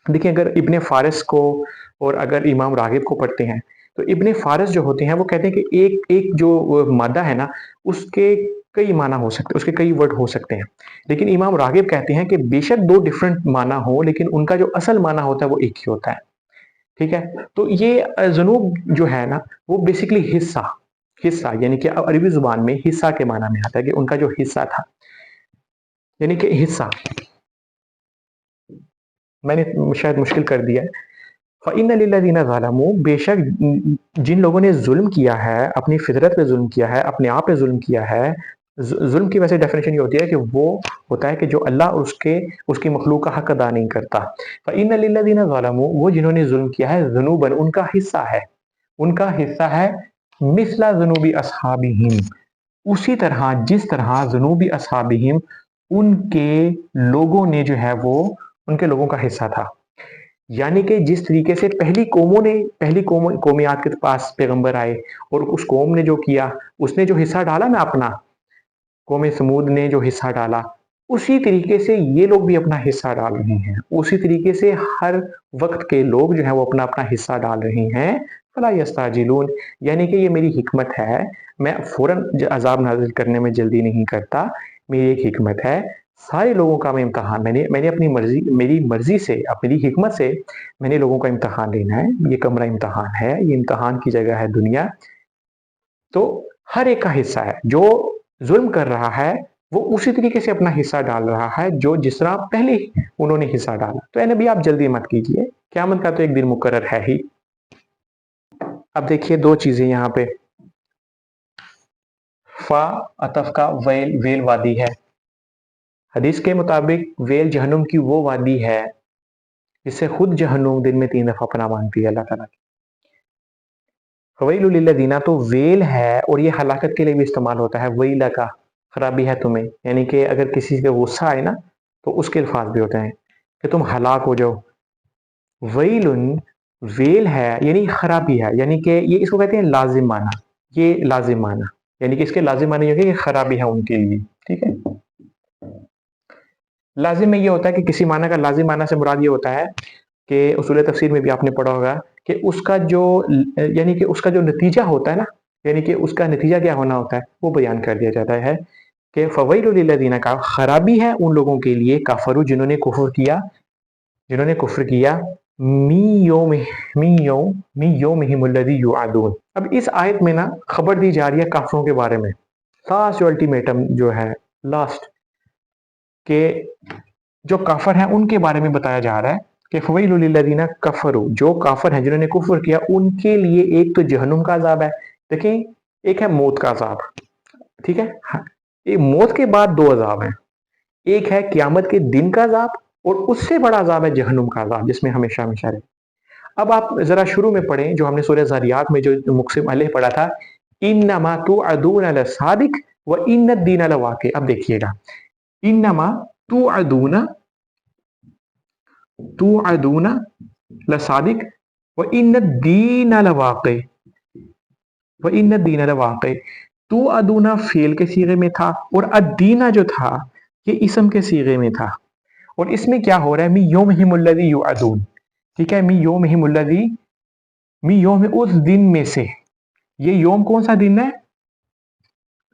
دیکھیں اگر ابن فارس کو اور اگر امام راغب کو پڑھتے ہیں تو ابن فارس جو ہوتے ہیں وہ کہتے ہیں کہ ایک جو مادہ ہے نا اس کے کئی معنی ہو سکتے، اس کے کئی ورڈ ہو سکتے ہیں، لیکن امام راغب کہتے ہیں کہ بے شک دو ڈیفرنٹ معنی ہوں لیکن ان کا جو اصل معنی ہوتا ہے وہ ایک ہی ہوتا ہے، ٹھیک ہے۔ تو یہ ذنوب جو ہے نا وہ بیسیکلی حصہ، یعنی کہ عربی زبان میں حصہ کے معنی میں آتا ہے کہ ان کا جو حصہ تھا، یعنی کہ حصہ، میں نے شاید مشکل کر دیا ہے۔ فَإِنَّ لِلَّذِينَ ظَلَمُوا، بے شک جن لوگوں نے ظلم کیا ہے، اپنی فطرت پہ ظلم کیا ہے، اپنے آپ پہ ظلم کیا ہے۔ ظلم کی ویسے ڈیفینیشن یہ ہوتی ہے کہ وہ ہوتا ہے کہ جو اللہ اس کی مخلوق کا حق ادا نہیں کرتا۔ فَإِنَّ لِلَّذِينَ ظَلَمُوا، وہ جنہوں نے ظلم کیا ہے، ذنوباً، ان کا حصہ ہے، مثل ذنوب اصحابہم، اسی طرح جس طرح ذنوب اصحابہم، ان کے لوگوں نے جو ہے وہ ان کے لوگوں کا حصہ تھا، یعنی کہ جس طریقے سے پہلی قومیات کے پاس پیغمبر آئے اور اس قوم نے جو کیا، اس نے جو حصہ ڈالا نا اپنا، قوم سمود نے جو حصہ ڈالا، اسی طریقے سے یہ لوگ بھی اپنا حصہ ڈال رہے ہیں، اسی طریقے سے ہر وقت کے لوگ جو ہیں وہ اپنا حصہ ڈال رہے ہیں۔ فلا یستعجلون، یعنی کہ یہ میری حکمت ہے، میں فوراً عذاب نازل کرنے میں جلدی نہیں کرتا، میری ایک حکمت ہے، سارے لوگوں کا میں امتحان، میں نے اپنی مرضی سے، اپنی حکمت سے میں نے لوگوں کا امتحان لینا ہے، یہ کمرہ امتحان ہے، یہ امتحان کی جگہ ہے دنیا۔ تو ہر ایک کا حصہ ہے، جو ظلم کر رہا ہے وہ اسی طریقے سے اپنا حصہ ڈال رہا ہے جو جس طرح پہلے انہوں نے حصہ ڈالا۔ تو اے نبی آپ جلدی مت کیجیے، قیامت کا تو ایک دن مقرر ہے ہی۔ اب دیکھیے دو چیزیں یہاں پہ، فا عطف کا، ویل وادی ہے، حدیث کے مطابق ویل جہنم کی وہ وادی ہے جس سے خود جہنم دن میں 3 دفعہ پناہ مانگتی ہے اللہ تعالیٰ کی۔ فویل للذین، تو ویل ہے اور یہ ہلاکت کے لیے بھی استعمال ہوتا ہے، ویلہ کا، خرابی ہے تمہیں، یعنی کہ اگر کسی سے غصہ آئے نا تو اس کے الفاظ بھی ہوتے ہیں کہ تم ہلاک ہو جاؤ۔ ویل، ویل ہے یعنی خرابی ہے، یعنی کہ یہ اس کو کہتے ہیں لازم معنی، یہ لازم معنی، یعنی کہ اس کے لازم معنی یہ ہے کہ خرابی ہے ان کے لیے، ٹھیک ہے۔ لازم میں یہ ہوتا ہے کہ کسی معنی کا لازم معنی سے مراد یہ ہوتا ہے کہ اصول تفسیر میں بھی آپ نے پڑھا ہوگا کہ اس کا جو، یعنی کہ اس کا جو نتیجہ ہوتا ہے نا، یعنی کہ اس کا نتیجہ کیا ہونا ہوتا ہے وہ بیان کر دیا جاتا ہے کہ فویل للذین، کا خرابی ہے ان لوگوں کے لیے، کفروا، جنہوں نے کفر کیا، می یومہم الذی یوعدون۔ اب اس آیت میں نا خبر دی جا رہی ہے کافروں کے بارے میں، خاص جو الٹیمیٹم جو ہے لاسٹ، کہ جو کافر ہیں ان کے بارے میں بتایا جا رہا ہے کہ فویل للذین کفروا، جو کافر ہیں جنہوں نے کفر کیا ان کے لیے ایک تو جہنم کا عذاب ہے، دیکھیں ایک ہے موت کا عذاب، ٹھیک ہے، موت کے بعد 2 عذاب ہیں، ایک ہے قیامت کے دن کا عذاب اور اس سے بڑا عذاب ہے جہنم کا عذاب جس میں ہمیشہ رہے۔ اب آپ ذرا شروع میں پڑھیں جو ہم نے سورہ ذاریات میں جو مقسم علیہ پڑھا تھا، انما توعدون لصادق وان الدین لواقع. اب دیکھیے گا، انما توعدون لصادق وان الدین لواقع. وان الدین لواقع، توعدون فعل کے صیغے میں تھا اور الدینہ جو تھا یہ اسم کے صیغے میں تھا. اور اس میں کیا ہو رہا ہے، می یومہم الذی یوعدون. ٹھیک ہے، می یومہم الذی، می یوم اس دن میں سے. یہ یوم کون سا دن ہے؟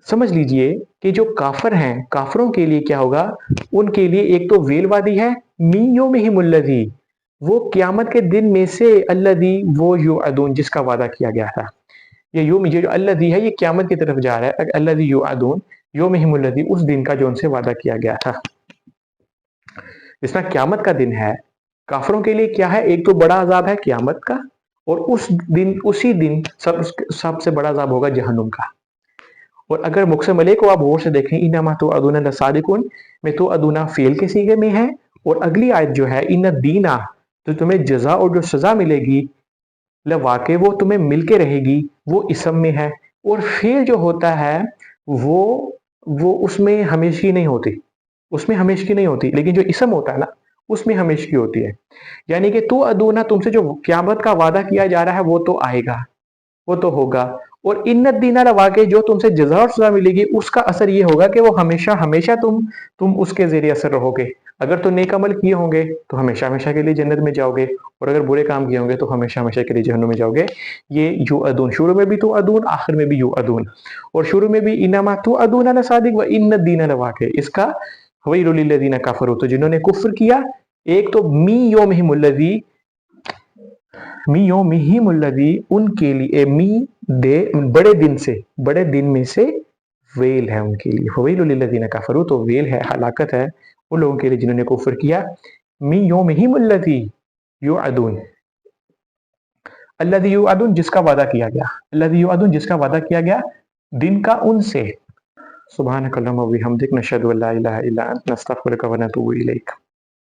سمجھ لیجئے کہ جو کافر ہیں، کافروں کے لیے کیا ہوگا، ان کے لیے ایک تو ویل وادی ہے، می یومہم الذی، وہ قیامت کے دن میں سے، الذی وہ یوعدون جس کا وعدہ کیا گیا تھا. یہ یوم، یہ جو الذی ہے یہ قیامت کی طرف جا رہا ہے، الذی یوعدون یومہم الذی، اس دن کا جو ان سے وعدہ کیا گیا تھا. اس طرح قیامت کا دن ہے، کافروں کے لیے کیا ہے، ایک تو بڑا عذاب ہے قیامت کا، اور اس دن، اسی دن سب سے بڑا عذاب ہوگا جہنم کا. اور اگر مقسم علیہ کو آپ غور سے دیکھیں، انما توعدون لصادقون میں توعدون فعل کے صیغے میں ہے، اور اگلی آیت جو ہے ان الدین، تو تمہیں جزا اور جو سزا ملے گی، لواقع وہ تمہیں مل کے رہے گی، وہ اسم میں ہے. اور فعل جو ہوتا ہے وہ اس میں ہمیشگی نہیں ہوتی، اس میں ہمیشگی نہیں ہوتی، لیکن جو اسم ہوتا ہے نا اس میں ہمیشگی ہوتی ہے. یعنی کہ تو ادونا، تم سے جو قیامت کا وعدہ کیا جا رہا ہے وہ تو آئے گا، وہ تو ہوگا. اور ان الدین لواقع، جو تم سے جزا اور سزا ملے گی اس کا اثر یہ ہوگا کہ وہ ہمیشہ ہمیشہ تم اس کے زیر اثر رہو گے. اگر تو نیک عمل کیے ہوں گے تو ہمیشہ ہمیشہ کے لیے جنت میں جاؤ گے، اور اگر برے کام کیے ہوں گے تو ہمیشہ ہمیشہ کے لیے جہنم میں جاؤ گے. یہ یو ادون، شروع میں بھی تو ادون، آخر میں بھی یو ادون. اور شروع میں بھی انما تو ادون لصادق و ان الدین لواقع، اس کا ویل للذین کفروا، تو جنہوں نے کفر کیا، ایک تو می یومہم الذی، می یومہم الذی ان کے لیے، می دے بڑے دن سے، بڑے دن میں سے ویل ہے ان کے لیے، ویل للذین کفروا، تو ویل ہے، ہلاکت ہے ان لوگوں کے لیے جنہوں نے کفر کیا. می یومہم الذی یوعدون، الذی یوعدون جس کا وعدہ کیا گیا، الذی یوعدون جس کا وعدہ کیا گیا دن کا ان سے. سبحانک اللہم و بحمدک، نشہد ان لا الہ الا انت، نستغفرک و نتوب الیک.